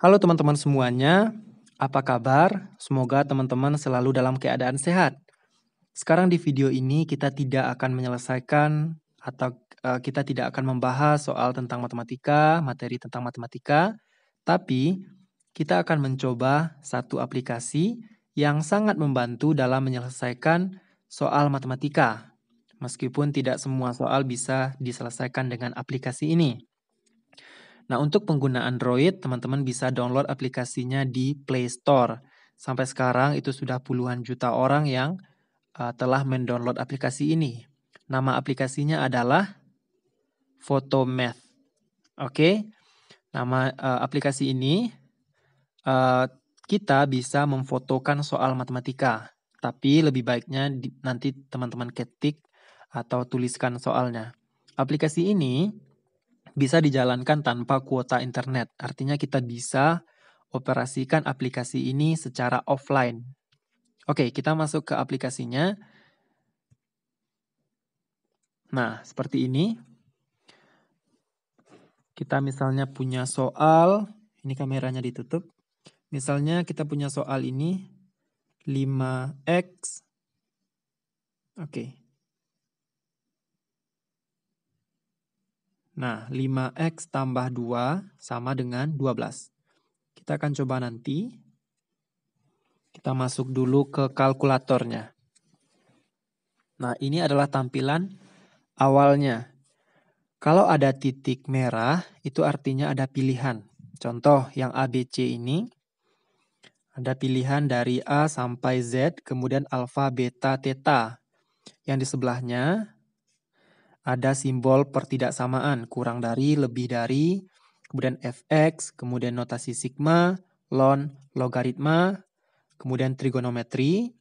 Halo teman-teman semuanya, apa kabar? Semoga teman-teman selalu dalam keadaan sehat. Sekarang di video ini kita tidak akan menyelesaikan atau kita tidak akan membahas soal tentang matematika, materi tentang matematika, tapi kita akan mencoba satu aplikasi yang sangat membantu dalam menyelesaikan soal matematika. Meskipun tidak semua soal bisa diselesaikan dengan aplikasi ini. Nah, untuk pengguna Android, teman-teman bisa download aplikasinya di Play Store. Sampai sekarang itu sudah puluhan juta orang yang telah mendownload aplikasi ini. Nama aplikasinya adalah Photomath. Oke, nama aplikasi ini kita bisa memfotokan soal matematika. Tapi lebih baiknya nanti teman-teman ketik atau tuliskan soalnya. Aplikasi ini bisa dijalankan tanpa kuota internet. Artinya kita bisa operasikan aplikasi ini secara offline. Oke, kita masuk ke aplikasinya. Nah, seperti ini. Kita misalnya punya soal, ini kameranya ditutup. Misalnya kita punya soal ini 5x. Oke. Nah, 5x tambah 2 sama dengan 12. Kita akan coba nanti. Kita masuk dulu ke kalkulatornya. Nah, ini adalah tampilan awalnya. Kalau ada titik merah, itu artinya ada pilihan. Contoh yang ABC ini, ada pilihan dari A sampai Z, kemudian alfa, beta, theta. Yang di sebelahnya ada simbol pertidaksamaan, kurang dari, lebih dari, kemudian fx, kemudian notasi sigma, ln, logaritma, kemudian trigonometri.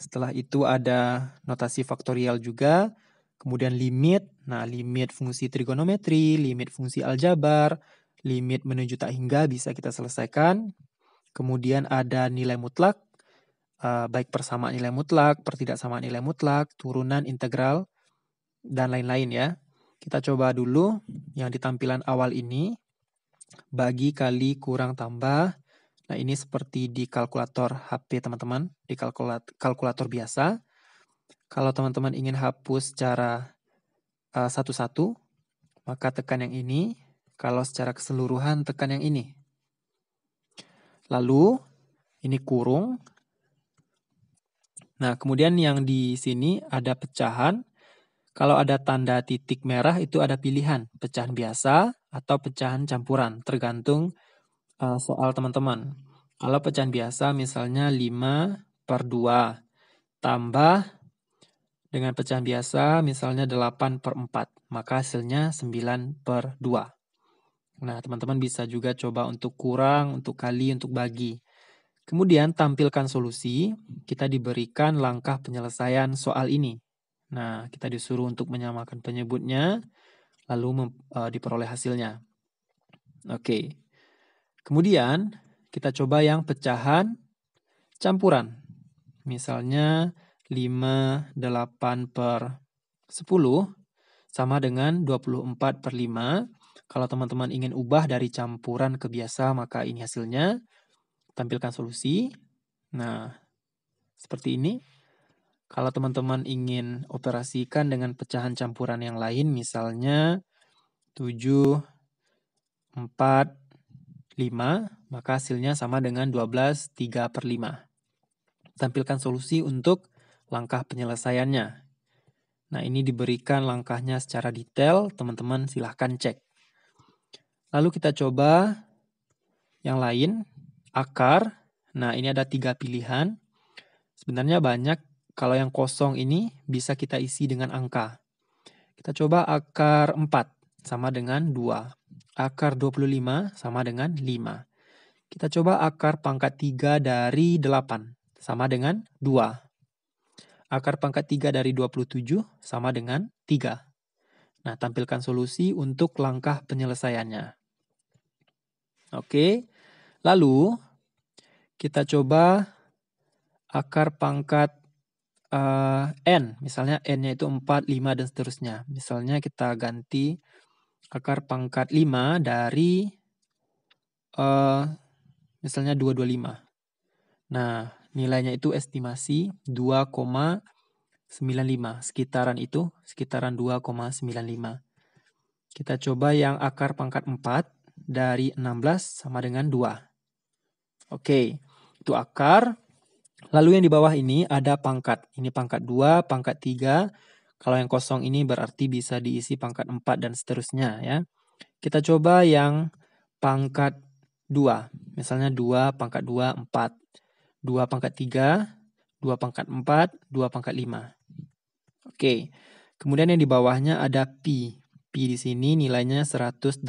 Setelah itu ada notasi faktorial juga, kemudian limit. Nah, limit fungsi trigonometri, limit fungsi aljabar, limit menuju tak hingga bisa kita selesaikan. Kemudian ada nilai mutlak, baik persamaan nilai mutlak, pertidaksamaan nilai mutlak, turunan integral, dan lain-lain ya. Kita coba dulu yang di tampilan awal ini, bagi, kali, kurang, tambah. Nah, ini seperti di kalkulator HP teman-teman, di kalkulator biasa. Kalau teman-teman ingin hapus secara satu-satu, maka tekan yang ini. Kalau secara keseluruhan, tekan yang ini. Lalu, ini kurung. Nah, kemudian yang di sini ada pecahan. Kalau ada tanda titik merah itu ada pilihan, pecahan biasa atau pecahan campuran, tergantung soal teman-teman. Kalau pecahan biasa misalnya 5/2, tambah dengan pecahan biasa misalnya 8/4, maka hasilnya 9/2. Nah, teman-teman bisa juga coba untuk kurang, untuk kali, untuk bagi. Kemudian tampilkan solusi, kita diberikan langkah penyelesaian soal ini. Nah, kita disuruh untuk menyamakan penyebutnya, lalu diperoleh hasilnya. Oke. Kemudian, kita coba yang pecahan campuran. Misalnya 5/8/10 sama dengan 24/5. Kalau teman-teman ingin ubah dari campuran ke biasa, maka ini hasilnya. Tampilkan solusi. Nah, seperti ini. Kalau teman-teman ingin operasikan dengan pecahan campuran yang lain, misalnya 7, 4, 5, maka hasilnya sama dengan 12, 3/5. Tampilkan solusi untuk langkah penyelesaiannya. Nah, ini diberikan langkahnya secara detail, teman-teman silahkan cek. Lalu kita coba yang lain, akar. Nah, ini ada 3 pilihan. Sebenarnya banyak. Kalau yang kosong ini bisa kita isi dengan angka. Kita coba akar 4 sama dengan 2. Akar 25 sama dengan 5. Kita coba akar pangkat 3 dari 8 sama dengan 2. Akar pangkat 3 dari 27 sama dengan 3. Nah, tampilkan solusi untuk langkah penyelesaiannya. Oke, lalu kita coba akar pangkat N, misalnya N-nya itu 4, 5, dan seterusnya. Misalnya kita ganti akar pangkat 5 dari misalnya 225. Nah, nilainya itu estimasi 2,95. Sekitaran 2,95. Kita coba yang akar pangkat 4 dari 16 sama dengan 2. Oke, itu akar. Lalu yang di bawah ini ada pangkat. Ini pangkat 2, pangkat 3. Kalau yang kosong ini berarti bisa diisi pangkat 4 dan seterusnya ya. Kita coba yang pangkat 2. Misalnya 2 pangkat 2, 4. 2 pangkat 3, 2 pangkat 4, 2 pangkat 5. Oke. Kemudian yang di bawahnya ada pi. Pi di sini nilainya 180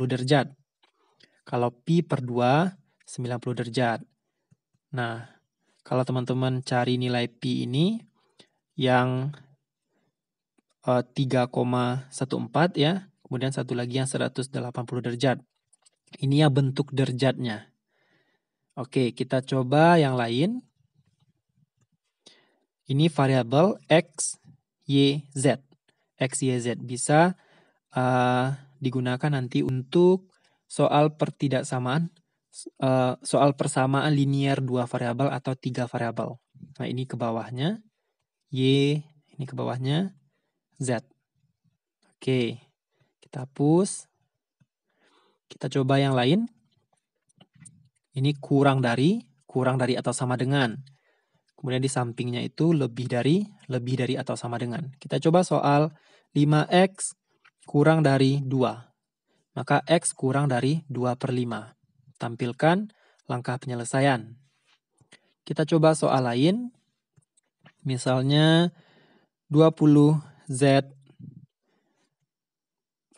derajat. Kalau pi per 2, 90 derajat. Nah, kalau teman-teman cari nilai pi ini yang 3,14 ya. Kemudian satu lagi yang 180 derajat. Ini ya bentuk derajatnya. Oke, kita coba yang lain. Ini variabel X, Y, Z. X, Y, Z bisa digunakan nanti untuk soal soal persamaan linier 2 variabel atau 3 variabel. Nah, ini ke bawahnya Y, ini ke bawahnya Z. Oke, kita hapus. Kita coba yang lain. Ini kurang dari atau sama dengan. Kemudian di sampingnya itu lebih dari atau sama dengan. Kita coba soal 5X kurang dari 2. Maka X kurang dari 2 per 5. Tampilkan langkah penyelesaian. Kita coba soal lain. Misalnya 20Z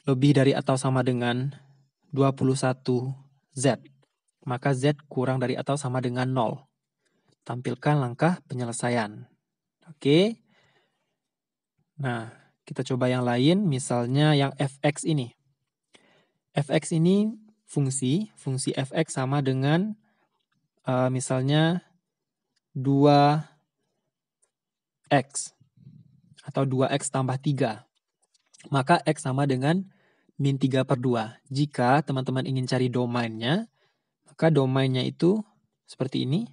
lebih dari atau sama dengan 21Z. Maka Z kurang dari atau sama dengan 0. Tampilkan langkah penyelesaian. Oke. Nah, kita coba yang lain. Misalnya yang fx ini. Fx ini fungsi fx sama dengan misalnya 2x. Atau 2x tambah 3. Maka x sama dengan min 3 per 2. Jika teman-teman ingin cari domainnya, maka domainnya itu seperti ini.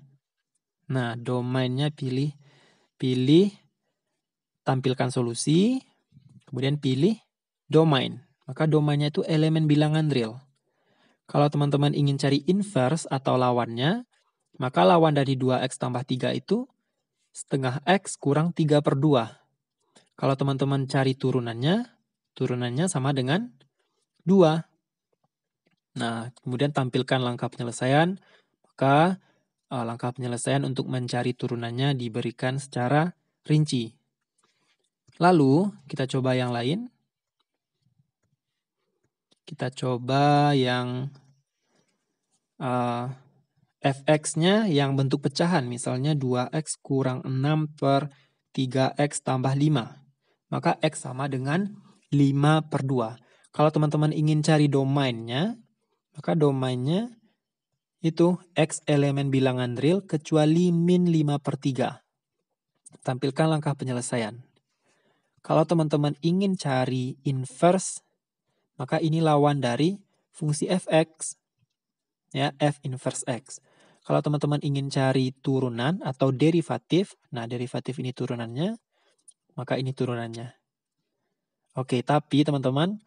Nah, domainnya pilih tampilkan solusi, kemudian pilih domain. Maka domainnya itu elemen bilangan real. Kalau teman-teman ingin cari inverse atau lawannya, maka lawan dari 2x tambah 3 itu setengah x kurang 3 per 2. Kalau teman-teman cari turunannya sama dengan 2. Nah, kemudian tampilkan langkah penyelesaian. Maka langkah penyelesaian untuk mencari turunannya diberikan secara rinci. Lalu, kita coba yang lain. Kita coba yang fx-nya yang bentuk pecahan. Misalnya 2x kurang 6 per 3x tambah 5. Maka x sama dengan 5 per 2. Kalau teman-teman ingin cari domainnya, maka domainnya itu x elemen bilangan real kecuali min 5 per 3. Tampilkan langkah penyelesaian. Kalau teman-teman ingin cari inverse, maka ini lawan dari fungsi fx. Ya, f inverse x. Kalau teman-teman ingin cari turunan atau derivatif, nah derivatif ini turunannya, maka ini turunannya. Oke, tapi teman-teman,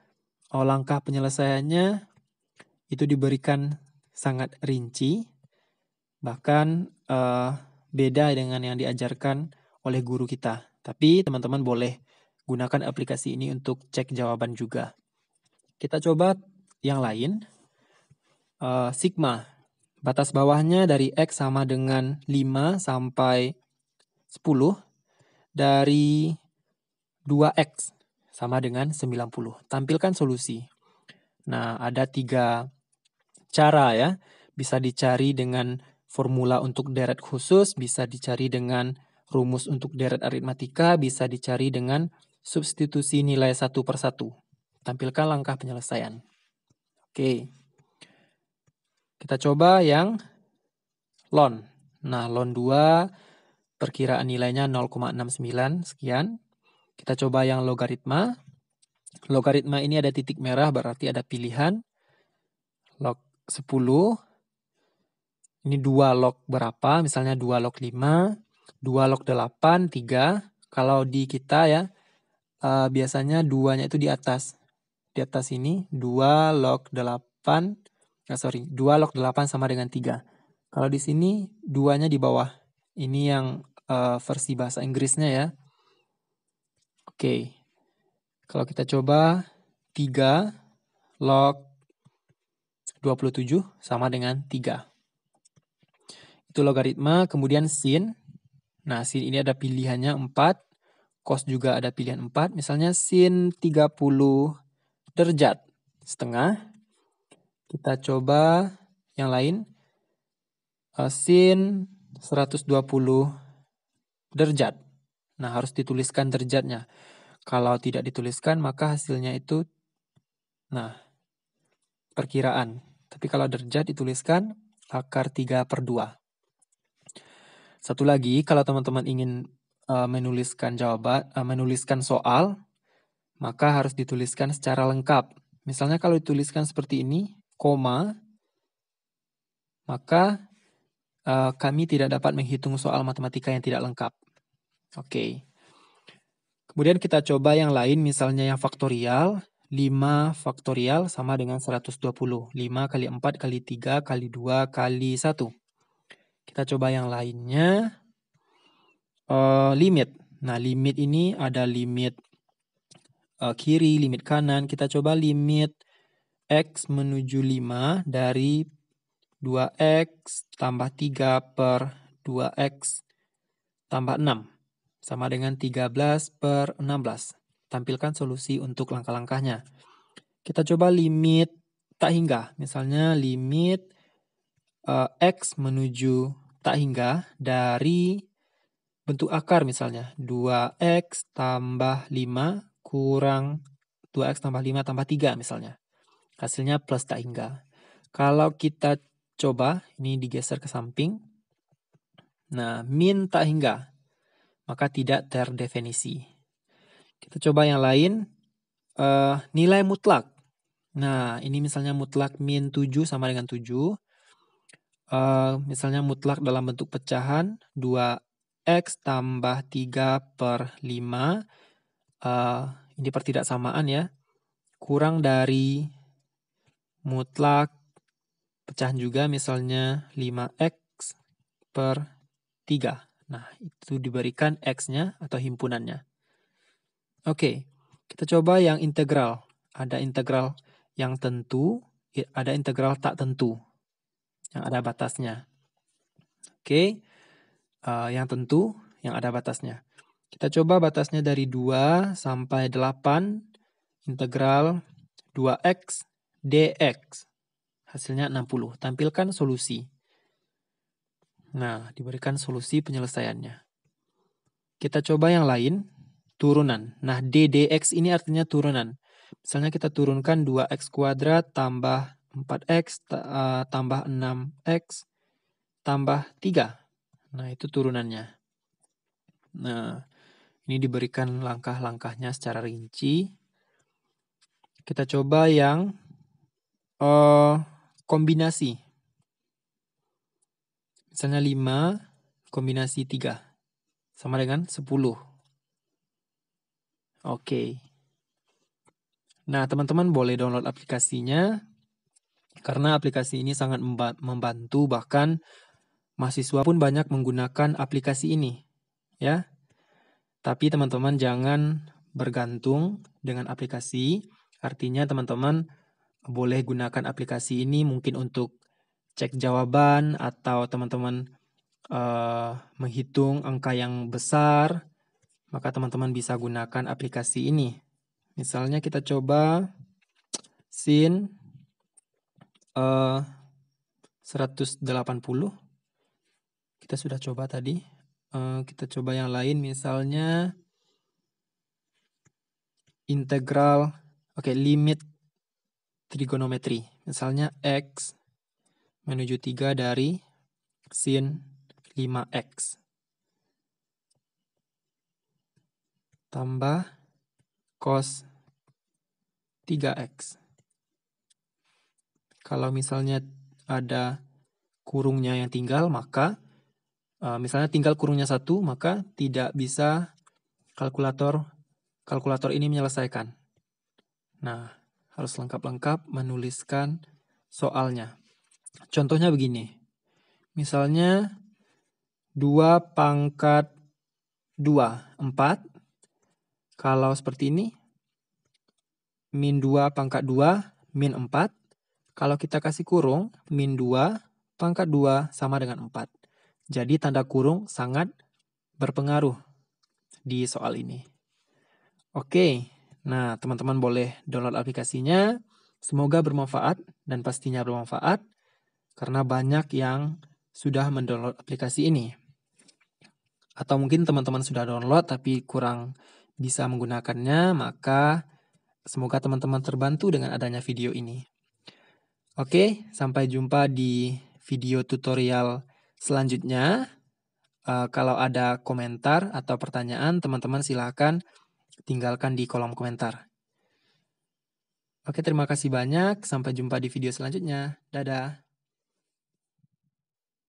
langkah penyelesaiannya itu diberikan sangat rinci, bahkan beda dengan yang diajarkan oleh guru kita. Tapi teman-teman boleh gunakan aplikasi ini untuk cek jawaban juga. Kita coba yang lain. Sigma. Batas bawahnya dari X sama dengan 5 sampai 10. Dari 2X sama dengan 90. Tampilkan solusi. Nah, ada 3 cara ya. Bisa dicari dengan formula untuk deret khusus, bisa dicari dengan rumus untuk deret aritmatika, bisa dicari dengan substitusi nilai 1 per 1. Tampilkan langkah penyelesaian. Oke. Kita coba yang ln. Nah, ln 2 perkiraan nilainya 0,69 sekian. Kita coba yang logaritma. Logaritma ini ada titik merah berarti ada pilihan. Log 10. Ini 2 log berapa? Misalnya 2 log 5, 2 log 8, 3. Kalau di kita ya, biasanya 2-nya itu di atas. Di atas ini 2 log 8, 2 log 8 sama dengan 3. Kalau di sini 2-nya di bawah. Ini yang versi bahasa Inggrisnya ya. Oke. Kalau kita coba 3 log 27 sama dengan 3. Itu logaritma, kemudian sin. Nah, sin ini ada pilihannya 4. Cos juga ada pilihan 4. Misalnya sin 30 derajat setengah. Kita coba yang lain. Sin 120 derajat. Nah, harus dituliskan derajatnya. Kalau tidak dituliskan, maka hasilnya itu, perkiraan. Tapi kalau derajat dituliskan akar 3/2. Satu lagi, kalau teman-teman ingin menuliskan menuliskan soal, maka harus dituliskan secara lengkap. Misalnya kalau dituliskan seperti ini, koma, maka kami tidak dapat menghitung soal matematika yang tidak lengkap. Oke. Kemudian kita coba yang lain, misalnya yang faktorial. 5 faktorial sama dengan 120. 5 kali 4 kali 3 kali 2 kali 1. Kita coba yang lainnya. Limit. Nah, limit ini ada limit kiri, limit kanan. Kita coba limit X menuju 5 dari 2X tambah 3 per 2X tambah 6. Sama dengan 13/16. Tampilkan solusi untuk langkah-langkahnya. Kita coba limit tak hingga. Misalnya limit X menuju tak hingga dari bentuk akar misalnya. 2X tambah 5 kurang 2X tambah 5 tambah 3 misalnya. Hasilnya plus tak hingga. Kalau kita coba, ini digeser ke samping. Nah, min tak hingga. Maka tidak terdefinisi. Kita coba yang lain. Nilai mutlak. Nah, ini misalnya mutlak min 7 sama dengan 7. Misalnya mutlak dalam bentuk pecahan 2X tambah 3 per 5. Ini pertidaksamaan ya. Kurang dari mutlak pecahan juga, misalnya 5X per 3. Nah, itu diberikan X-nya atau himpunannya. Oke, kita coba yang integral. Ada integral yang tentu, ada integral tak tentu. Yang ada batasnya. Oke, yang tentu, yang ada batasnya. Kita coba batasnya dari 2 sampai 8, integral 2X dx. Hasilnya 60. Tampilkan solusi. Nah, diberikan solusi penyelesaiannya. Kita coba yang lain, turunan. Nah, d dx ini artinya turunan. Misalnya kita turunkan 2x kuadrat tambah 4x tambah 6x tambah 3. Nah, itu turunannya. Nah, ini diberikan langkah-langkahnya secara rinci. Kita coba yang kombinasi. Misalnya 5 kombinasi 3 sama dengan 10. Oke. Nah, teman-teman boleh download aplikasinya karena aplikasi ini sangat membantu, bahkan mahasiswa pun banyak menggunakan aplikasi ini, ya. Tapi teman-teman jangan bergantung dengan aplikasi. Artinya teman-teman boleh gunakan aplikasi ini mungkin untuk cek jawaban atau teman-teman menghitung angka yang besar, maka teman-teman bisa gunakan aplikasi ini. Misalnya kita coba sin 180. Kita sudah coba tadi. Kita coba yang lain, misalnya integral, limit trigonometri. Misalnya X menuju 3 dari sin 5X. Tambah cos 3X. Kalau misalnya ada kurungnya yang tinggal, maka misalnya tinggal kurungnya 1, maka tidak bisa kalkulator ini menyelesaikan. Nah, harus lengkap-lengkap menuliskan soalnya. Contohnya begini. Misalnya 2 pangkat 2, 4. Kalau seperti ini, min 2 pangkat 2, min 4. Kalau kita kasih kurung, min 2 pangkat 2 sama dengan 4. Jadi tanda kurung sangat berpengaruh di soal ini. Oke, nah teman-teman boleh download aplikasinya. Semoga bermanfaat dan pastinya bermanfaat karena banyak yang sudah mendownload aplikasi ini. Atau mungkin teman-teman sudah download tapi kurang bisa menggunakannya, maka semoga teman-teman terbantu dengan adanya video ini. Oke, sampai jumpa di video tutorial selanjutnya. Kalau ada komentar atau pertanyaan, teman-teman silakan tinggalkan di kolom komentar. Oke, terima kasih banyak. Sampai jumpa di video selanjutnya. Dadah.